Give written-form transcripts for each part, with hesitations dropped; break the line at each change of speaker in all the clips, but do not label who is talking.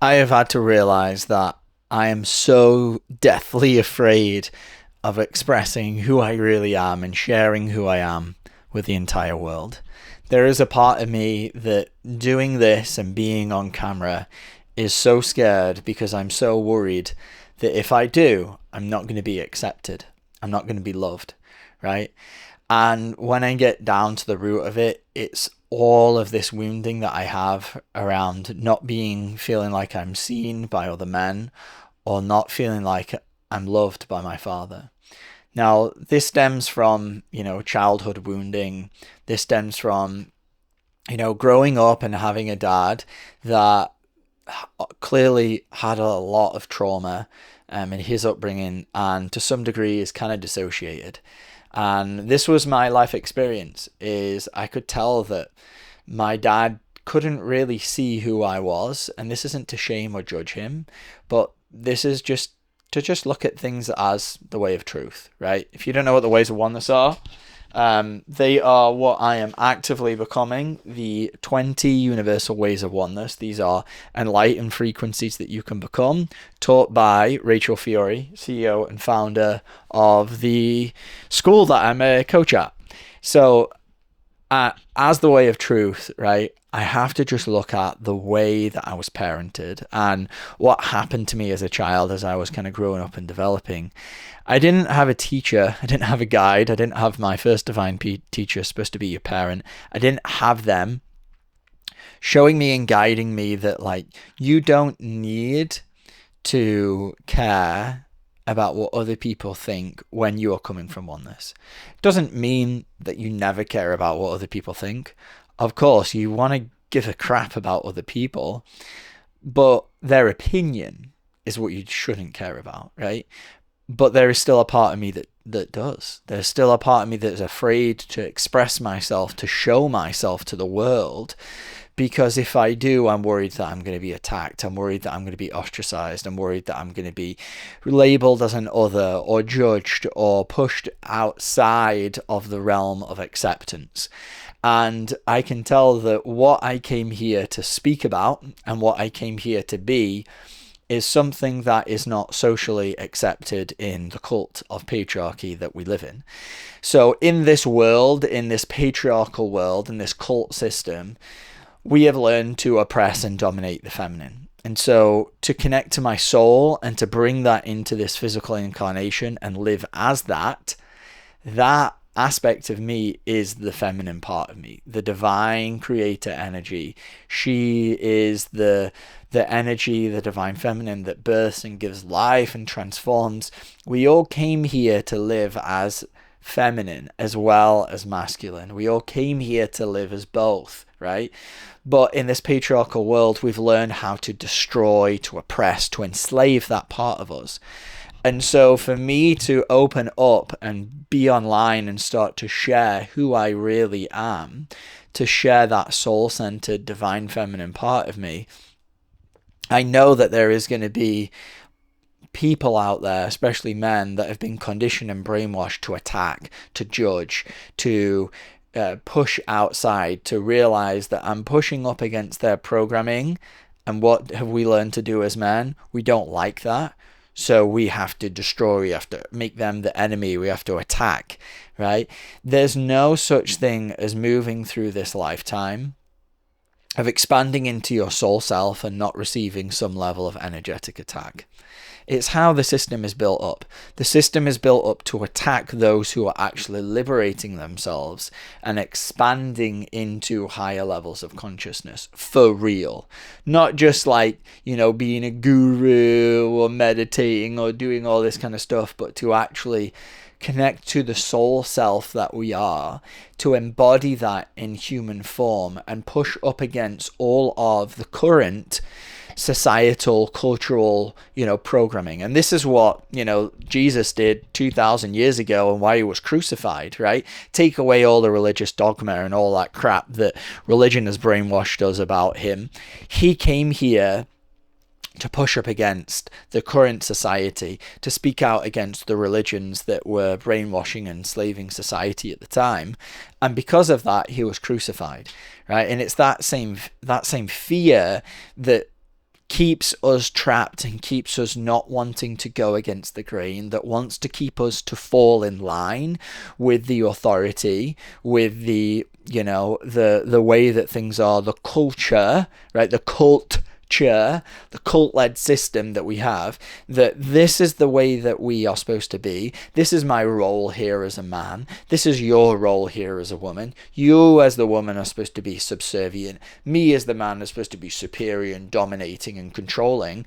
I have had to realize that I am so deathly afraid of expressing who I really am and sharing who I am with the entire world. There is a part of me that doing this and being on camera is so scared because I'm so worried that if I do, I'm not going to be accepted. I'm not going to be loved, right? And when I get down to the root of it, it's all of this wounding that I have around not being feeling like I'm seen by other men or not feeling like I'm loved by my father. Now, this stems from, childhood wounding. This stems from, growing up and having a dad that clearly had a lot of trauma in his upbringing and to some degree is kind of dissociated. And this was my life experience is I could tell that my dad couldn't really see who I was, and this isn't to shame or judge him, but this is just to just look at things as the way of truth, right? If you don't know what the ways of oneness are, they are what I am actively becoming, the 20 universal ways of oneness. These are enlightened frequencies that you can become, taught by Rachel Fiore, CEO and founder of the school that I'm a coach at. So as the way of truth, right, I have to just look at the way that I was parented and what happened to me as a child as I was kind of growing up and developing. I didn't have a teacher. I didn't have a guide. I didn't have my first divine teacher, supposed to be your parent. I didn't have them showing me and guiding me that, like, you don't need to care about what other people think when you are coming from oneness. It doesn't mean that you never care about what other people think. Of course, you want to give a crap about other people, but their opinion is what you shouldn't care about, right? But there is still a part of me that does. There's still a part of me that's afraid to express myself, to show myself to the world, because if I do, I'm worried that I'm going to be attacked. I'm worried that I'm going to be ostracized. I'm worried that I'm going to be labeled as an other or judged or pushed outside of the realm of acceptance. And I can tell that what I came here to speak about and what I came here to be is something that is not socially accepted in the cult of patriarchy that we live in. So in this world, in this patriarchal world, in this cult system, we have learned to oppress and dominate the feminine. And so to connect to my soul and to bring that into this physical incarnation and live as that aspect of me is the feminine part of me, the divine creator energy. She is the energy, the divine feminine that births and gives life and transforms. We all came here to live as feminine as well as masculine. We all came here to live as both, right? But in this patriarchal world, we've learned how to destroy, to oppress, to enslave that part of us. And so for me to open up and be online and start to share who I really am, to share that soul-centered divine feminine part of me, I know that there is going to be people out there, especially men, that have been conditioned and brainwashed to attack, to judge, to push outside, to realize that I'm pushing up against their programming. And what have we learned to do as men? We don't like that. So we have to destroy, we have to make them the enemy, we have to attack, right? There's no such thing as moving through this lifetime of expanding into your soul self and not receiving some level of energetic attack. It's how the system is built up. The system is built up to attack those who are actually liberating themselves and expanding into higher levels of consciousness for real. Not just like, being a guru or meditating or doing all this kind of stuff, but to actually connect to the soul self that we are, to embody that in human form and push up against all of the current societal, cultural, programming. And this is what, Jesus did 2,000 years ago and why he was crucified, right? Take away all the religious dogma and all that crap that religion has brainwashed us about him. He came here to push up against the current society, to speak out against the religions that were brainwashing and enslaving society at the time. And because of that, he was crucified, right? And it's that same fear that keeps us trapped and keeps us not wanting to go against the grain, that wants to keep us to fall in line with the authority, with the, you know, the way that things are, the culture, right? The cult-led system that we have, that this is the way that we are supposed to be. This is my role here as a man. This is your role here as a woman. You as the woman are supposed to be subservient. Me as the man is supposed to be superior and dominating and controlling.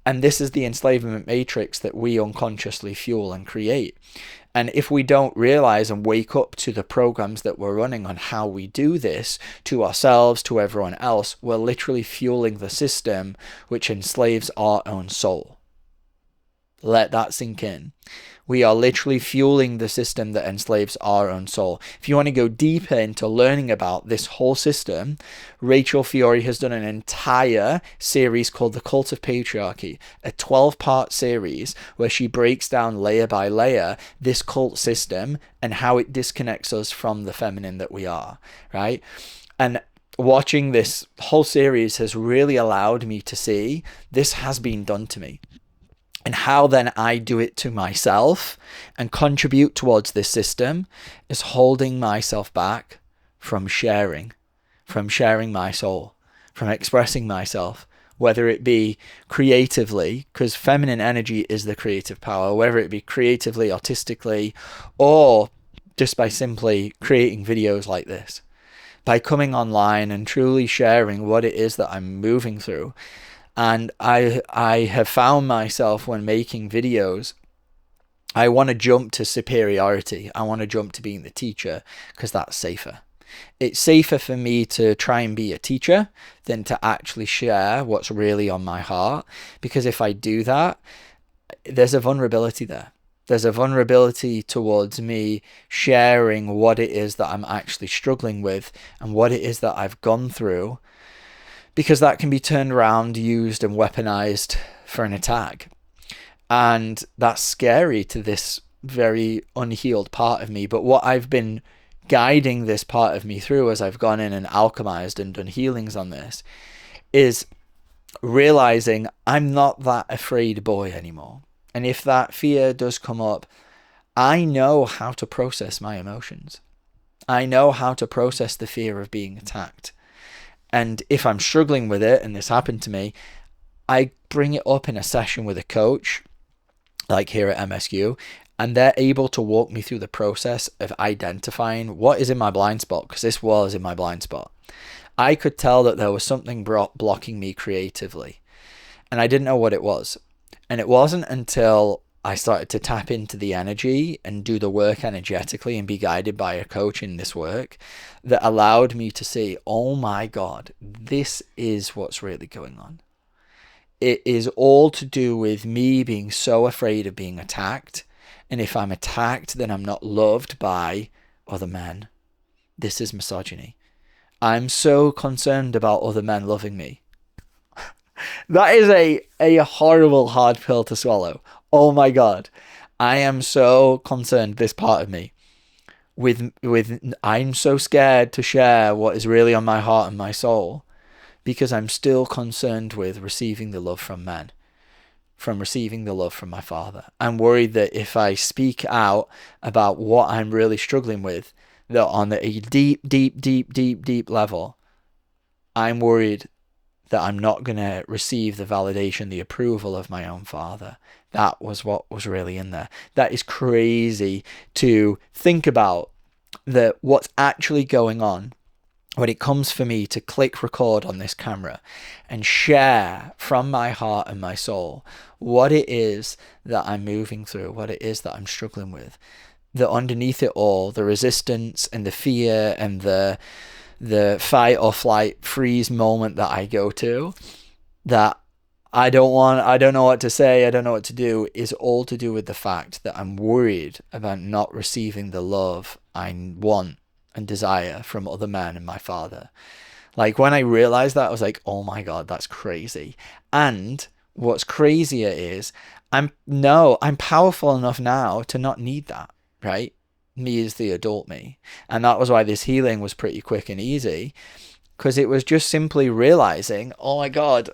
And this is the enslavement matrix that we unconsciously fuel and create. And if we don't realize and wake up to the programs that we're running on how we do this to ourselves, to everyone else, we're literally fueling the system which enslaves our own soul. Let that sink in. We are literally fueling the system that enslaves our own soul. If you want to go deeper into learning about this whole system, Rachel Fiore has done an entire series called The Cult of Patriarchy, a 12-part series where she breaks down layer by layer this cult system and how it disconnects us from the feminine that we are, right? And watching this whole series has really allowed me to see this has been done to me. And how then I do it to myself and contribute towards this system is holding myself back from sharing my soul, from expressing myself, whether it be creatively, because feminine energy is the creative power, whether it be creatively, artistically, or just by simply creating videos like this, by coming online and truly sharing what it is that I'm moving through. And I have found myself when making videos, I want to jump to superiority. I want to jump to being the teacher because that's safer. It's safer for me to try and be a teacher than to actually share what's really on my heart. Because if I do that, there's a vulnerability there. There's a vulnerability towards me sharing what it is that I'm actually struggling with and what it is that I've gone through. Because that can be turned around, used and weaponized for an attack. And that's scary to this very unhealed part of me. But what I've been guiding this part of me through as I've gone in and alchemized and done healings on this is realizing I'm not that afraid boy anymore. And if that fear does come up, I know how to process my emotions. I know how to process the fear of being attacked. And if I'm struggling with it, and this happened to me, I bring it up in a session with a coach, like here at MSU, and they're able to walk me through the process of identifying what is in my blind spot, because this was in my blind spot. I could tell that there was something blocking me creatively, and I didn't know what it was. And it wasn't until I started to tap into the energy and do the work energetically and be guided by a coach in this work that allowed me to see, oh my God, this is what's really going on. It is all to do with me being so afraid of being attacked. And if I'm attacked, then I'm not loved by other men. This is misogyny. I'm so concerned about other men loving me. That is a horrible, hard pill to swallow. Oh my God. I am so concerned, this part of me, with I'm so scared to share what is really on my heart and my soul, because I'm still concerned with receiving the love from men, from receiving the love from my father. I'm worried that if I speak out about what I'm really struggling with, that on a deep level, I'm worried that I'm not going to receive the validation, the approval of my own father. That was what was really in there. That is crazy to think about, that what's actually going on when it comes for me to click record on this camera and share from my heart and my soul what it is that I'm moving through, what it is that I'm struggling with. That underneath it all, the resistance and the fear and the fight or flight freeze moment that I go to, that I don't know what to say, I don't know what to do, is all to do with the fact that I'm worried about not receiving the love I want and desire from other men and my father. Like, when I realized that, I was like, oh my God, that's crazy. And what's crazier is I'm powerful enough now to not need that, right? Me is the adult me. And that was why this healing was pretty quick and easy, because it was just simply realizing, oh my God,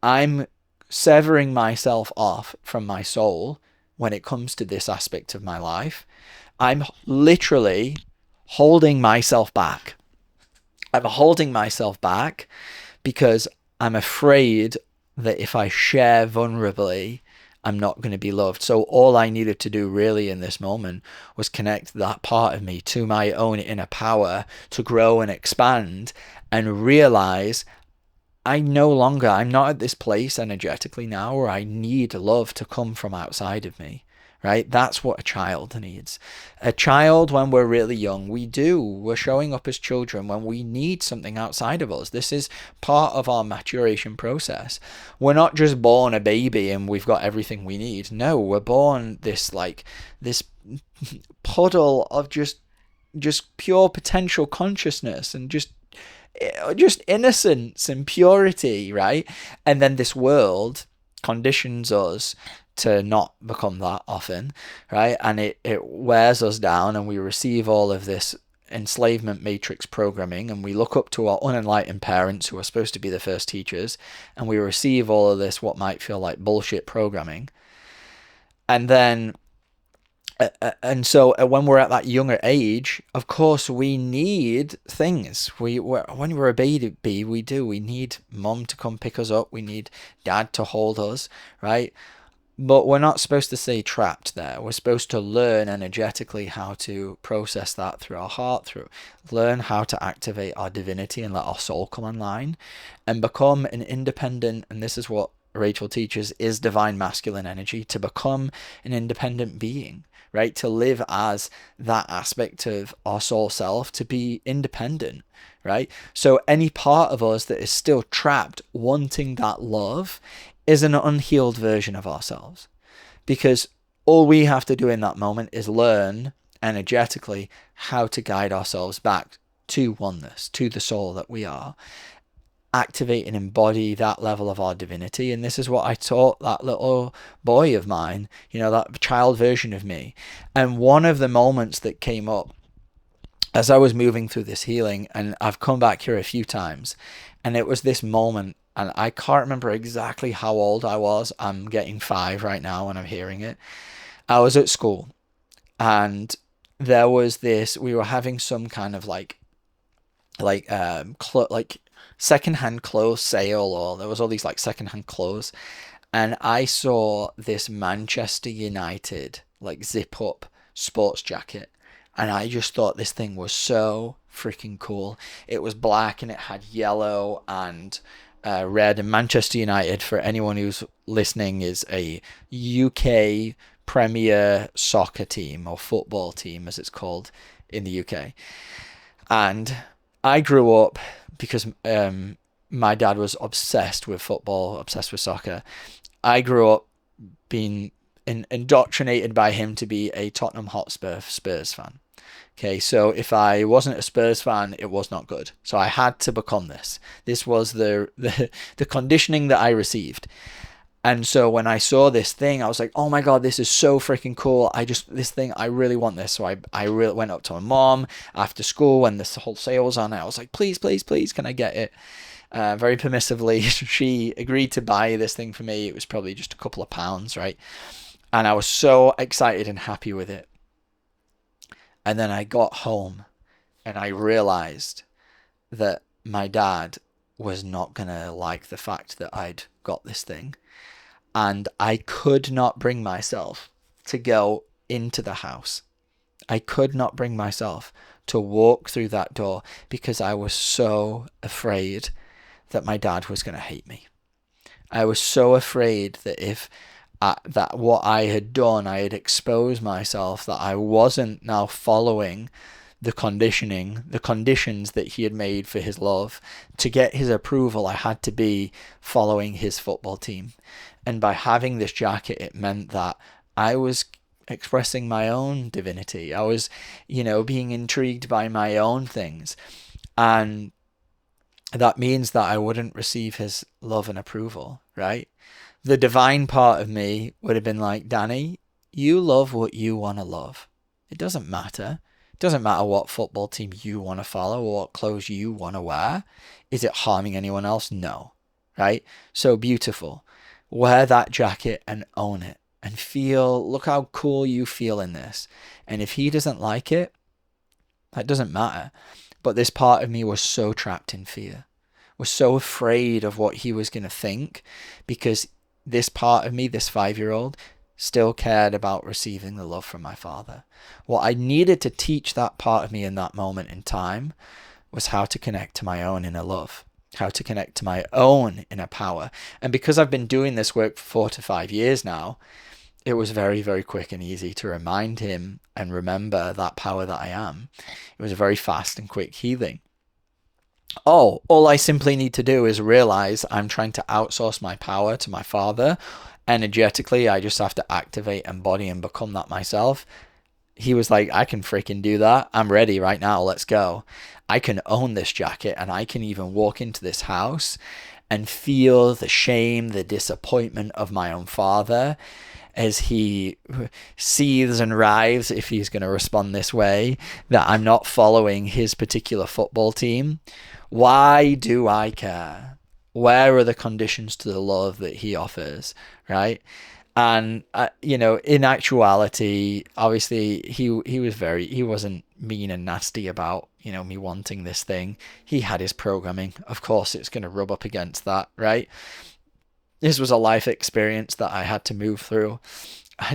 I'm severing myself off from my soul when it comes to this aspect of my life. I'm literally holding myself back. I'm holding myself back because I'm afraid that if I share vulnerably, I'm not going to be loved. So all I needed to do really in this moment was connect that part of me to my own inner power to grow and expand and realize I'm not at this place energetically now where I need love to come from outside of me, right? That's what a child needs. A child, when we're really young, we're showing up as children when we need something outside of us. This is part of our maturation process. We're not just born a baby and we've got everything we need. No, we're born this puddle of just pure potential consciousness and just innocence and purity, right? And then this world conditions us to not become that often, right? And it wears us down and we receive all of this enslavement matrix programming and we look up to our unenlightened parents who are supposed to be the first teachers and we receive all of this what might feel like bullshit programming. And then when we're at that younger age, of course, we need things. When we're a baby, we need mom to come pick us up. We need dad to hold us, right? But we're not supposed to stay trapped there. We're supposed to learn energetically how to process that through our heart, learn how to activate our divinity and let our soul come online and become an independent, and this is what Rachel teaches, is divine masculine energy, to become an independent being, right? To live as that aspect of our soul self, to be independent, right? So any part of us that is still trapped wanting that love is an unhealed version of ourselves, because all we have to do in that moment is learn energetically how to guide ourselves back to oneness, to the soul that we are, activate and embody that level of our divinity. And this is what I taught that little boy of mine, that child version of me. And one of the moments that came up as I was moving through this healing, and I've come back here a few times, and it was this moment, and I can't remember exactly how old I was. I'm getting 5 right now when I'm hearing it. I was at school and there was we were having some kind of like secondhand clothes sale, or there was all these like secondhand clothes, and I saw this Manchester United like zip up sports jacket, and I just thought this thing was so freaking cool. It was black and it had yellow and red. And Manchester United, for anyone who's listening, is a UK Premier soccer team, or football team as it's called in the UK. And I grew up because my dad was obsessed with football, obsessed with soccer. I grew up being indoctrinated by him to be a Tottenham Hotspur Spurs fan. Okay, so if I wasn't a Spurs fan, it was not good. So I had to become this. This was the conditioning that I received. And so when I saw this thing, I was like, oh my God, this is so freaking cool. I really want this. So I really went up to my mom after school when this whole sale was on. I was like, please, please, please, can I get it? Very permissively, she agreed to buy this thing for me. It was probably just a couple of pounds, right? And I was so excited and happy with it. And then I got home and I realized that my dad was not going to like the fact that I'd got this thing. And I could not bring myself to go into the house. I could not bring myself to walk through that door because I was so afraid that my dad was going to hate me. I was so afraid that that what I had done, I had exposed myself, that I wasn't now following the conditions that he had made for his love. To get his approval, I had to be following his football team. And by having this jacket, it meant that I was expressing my own divinity. I was, being intrigued by my own things. And that means that I wouldn't receive his love and approval, right? The divine part of me would have been like, Danny, you love what you want to love. It doesn't matter. It doesn't matter what football team you want to follow or what clothes you want to wear. Is it harming anyone else? No. right? So beautiful. Wear that jacket and own it and feel, look how cool you feel in this. And if he doesn't like it, that doesn't matter. But this part of me was so trapped in fear, was so afraid of what he was going to think, because this part of me, this 5-year-old, still cared about receiving the love from my father. What I needed to teach that part of me in that moment in time was how to connect to my own inner love, how to connect to my own inner power. And because I've been doing this work for 4 to 5 years now, it was very, very quick and easy to remind him and remember that power that I am. It was a very fast and quick healing. Oh, all I simply need to do is realize I'm trying to outsource my power to my father. Energetically, I just have to activate, embody, and become that myself. He was like, I can freaking do that. I'm ready right now. Let's go. I can own this jacket, and I can even walk into this house and feel the shame, the disappointment of my own father as he seethes and writhes, if he's going to respond this way, that I'm not following his particular football team. Why do I care? Where are the conditions to the love that he offers, right? And in actuality, obviously he wasn't mean and nasty about me wanting this thing. He had his programming. Of course, it's going to rub up against that, right? This was a life experience that I had to move through.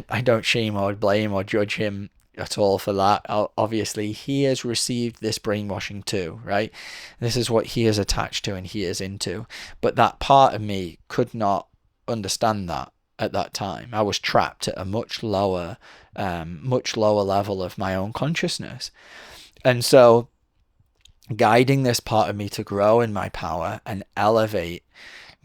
I don't shame or blame or judge him at all for that. Obviously, he has received this brainwashing too, right? This is what he is attached to and he is into. But that part of me could not understand that at that time. I was trapped at a much lower level of my own consciousness. And so guiding this part of me to grow in my power and elevate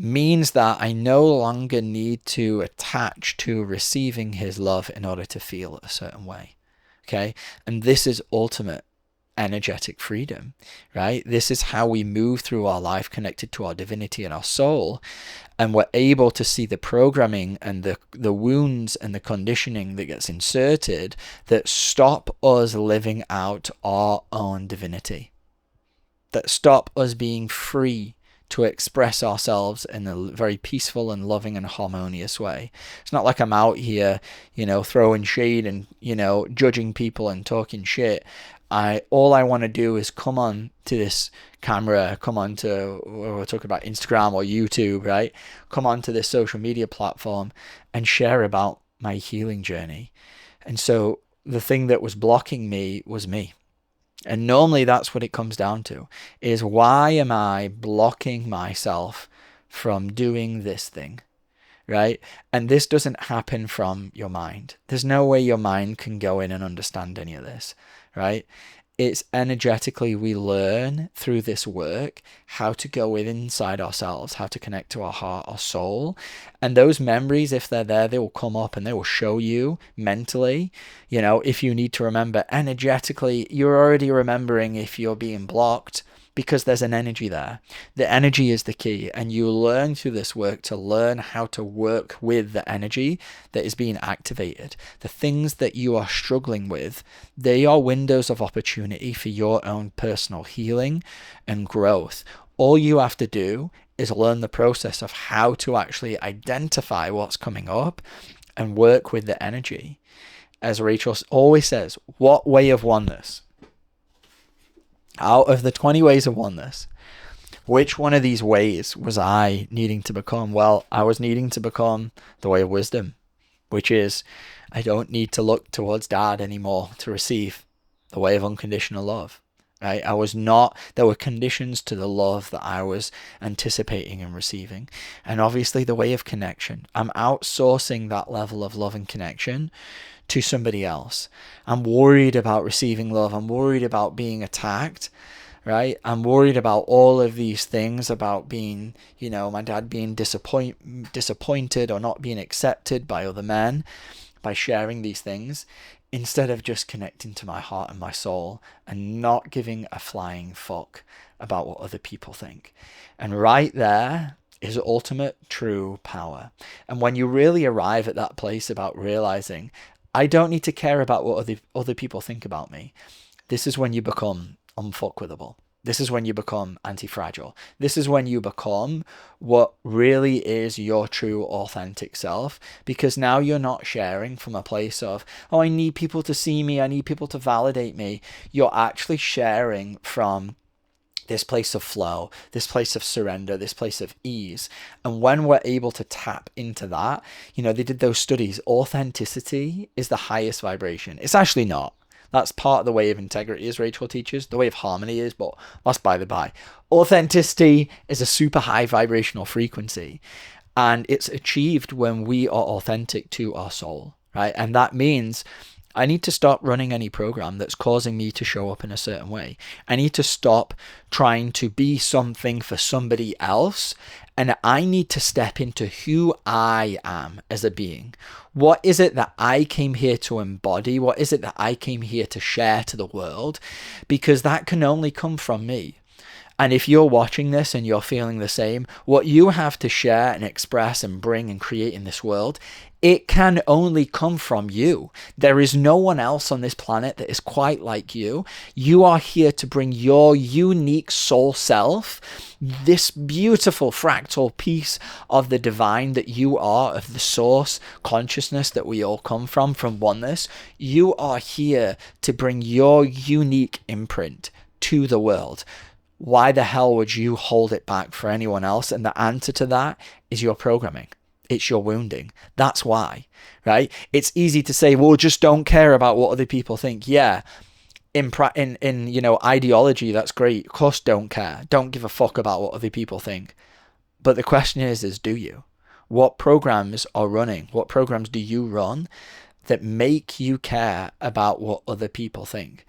means that I no longer need to attach to receiving his love in order to feel a certain way. Okay. And this is ultimate energetic freedom, right? This is how we move through our life connected to our divinity and our soul. And we're able to see the programming and the wounds and the conditioning that gets inserted that stop us living out our own divinity, that stop us being free to express ourselves in a very peaceful and loving and harmonious way. It's not like I'm out here, throwing shade and, judging people and talking shit. All I want to do is come on to this camera, come on to, we're talking about Instagram or YouTube, right? Come on to this social media platform and share about my healing journey. And so the thing that was blocking me was me. And normally that's what it comes down to, is why am I blocking myself from doing this thing, right? And this doesn't happen from your mind. There's no way your mind can go in and understand any of this, right? It's energetically we learn through this work how to go inside ourselves, how to connect to our heart, our soul. And those memories, if they're there, they will come up and they will show you mentally. If you need to remember energetically, you're already remembering if you're being blocked, because there's an energy there. The energy is the key, and you learn through this work to learn how to work with the energy that is being activated. The things that you are struggling with, they are windows of opportunity for your own personal healing and growth. All you have to do is learn the process of how to actually identify what's coming up and work with the energy. As Rachel always says, what way of oneness? Out of the 20 ways of oneness, which one of these ways was I needing to become? Well, I was needing to become the way of wisdom, which is I don't need to look towards dad anymore to receive the way of unconditional love. Right? There were conditions to the love that I was anticipating and receiving. And obviously the way of connection. I'm outsourcing that level of love and connection to somebody else. I'm worried about receiving love. I'm worried about being attacked, right? I'm worried about all of these things, about being, my dad being disappointed or not being accepted by other men by sharing these things, instead of just connecting to my heart and my soul and not giving a flying fuck about what other people think. And right there is ultimate true power. And when you really arrive at that place about realizing, I don't need to care about what other people think about me, this is when you become unfuckwithable. This is when you become anti-fragile. This is when you become what really is your true authentic self, because now you're not sharing from a place of, oh, I need people to see me, I need people to validate me. You're actually sharing from this place of flow, this place of surrender, this place of ease. And when we're able to tap into that, they did those studies. Authenticity is the highest vibration. It's actually not. That's part of the way of integrity, as Rachel teaches. The way of harmony is, but that's by the by. Authenticity is a super high vibrational frequency. And it's achieved when we are authentic to our soul, right? And that means I need to stop running any program that's causing me to show up in a certain way. I need to stop trying to be something for somebody else. And I need to step into who I am as a being. What is it that I came here to embody? What is it that I came here to share to the world? Because that can only come from me. And if you're watching this and you're feeling the same, what you have to share and express and bring and create in this world, it can only come from you. There is no one else on this planet that is quite like you. You are here to bring your unique soul self, this beautiful fractal piece of the divine that you are, of the source consciousness that we all come from oneness. You are here to bring your unique imprint to the world. Why the hell would you hold it back for anyone else? And the answer to that is your programming. It's your wounding. That's why, right? It's easy to say, well, just don't care about what other people think. Yeah, in ideology, that's great. Of course, don't care. Don't give a fuck about what other people think. But the question is do you? What programs are running? What programs do you run that make you care about what other people think?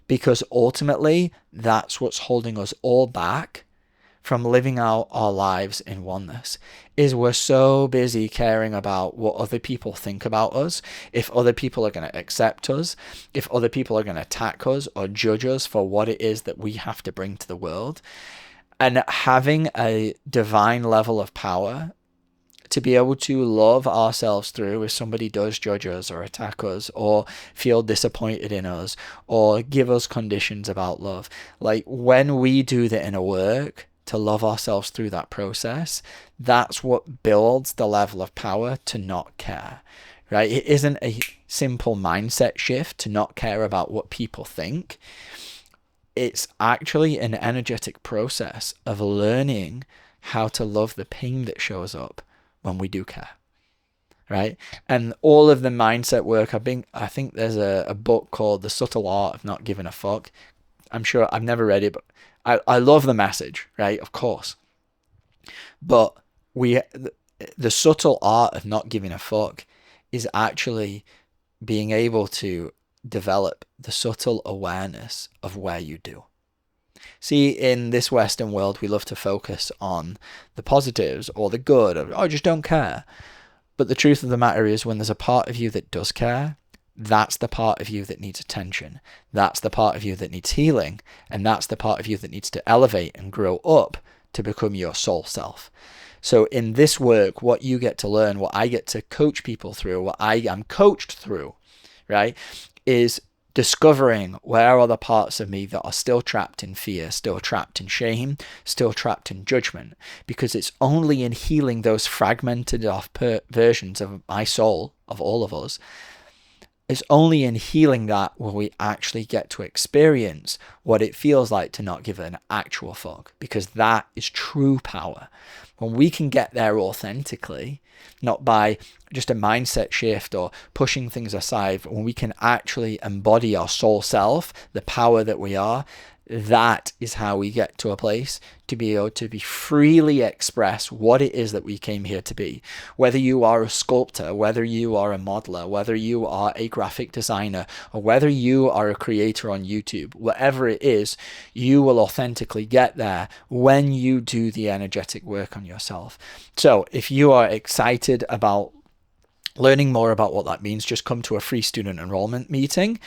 Because ultimately, that's what's holding us all back from living out our lives in oneness, is we're so busy caring about what other people think about us, if other people are going to accept us, if other people are going to attack us or judge us for what it is that we have to bring to the world. And having a divine level of power to be able to love ourselves through if somebody does judge us or attack us or feel disappointed in us or give us conditions about love. Like when we do the inner work to love ourselves through that process, that's what builds the level of power to not care, right? It isn't a simple mindset shift to not care about what people think. It's actually an energetic process of learning how to love the pain that shows up when we do care, right? And all of the mindset work, I think there's a book called The Subtle Art of Not Giving a Fuck. I'm sure I've never read it, but I love the message, right? Of course. But the subtle art of not giving a fuck is actually being able to develop the subtle awareness of where you do. See, in this Western world, we love to focus on the positives or the good, or I just don't care. But the truth of the matter is, when there's a part of you that does care, that's the part of you that needs attention. That's the part of you that needs healing. And that's the part of you that needs to elevate and grow up to become your soul self. So in this work, what you get to learn, what I get to coach people through, what I am coached through, right, is discovering where are the parts of me that are still trapped in fear, still trapped in shame, still trapped in judgment. Because it's only in healing those fragmented off versions of my soul, of all of us, it's only in healing that where we actually get to experience what it feels like to not give an actual fuck, because that is true power. When we can get there authentically, not by just a mindset shift or pushing things aside, when we can actually embody our soul self, the power that we are, that is how we get to a place to be able to be freely express what it is that we came here to be. Whether you are a sculptor, whether you are a modeler, whether you are a graphic designer, or whether you are a creator on YouTube, whatever it is, you will authentically get there when you do the energetic work on yourself. So if you are excited about learning more about what that means, just come to a free student enrollment meeting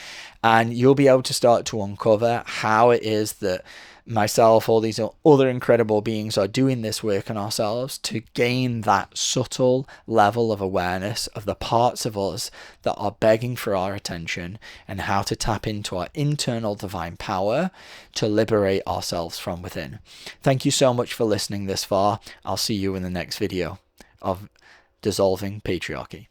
and you'll be able to start to uncover how it is that myself, all these other incredible beings are doing this work on ourselves to gain that subtle level of awareness of the parts of us that are begging for our attention, and how to tap into our internal divine power to liberate ourselves from within. Thank you so much for listening this far. I'll see you in the next video of Dissolving Patriarchy.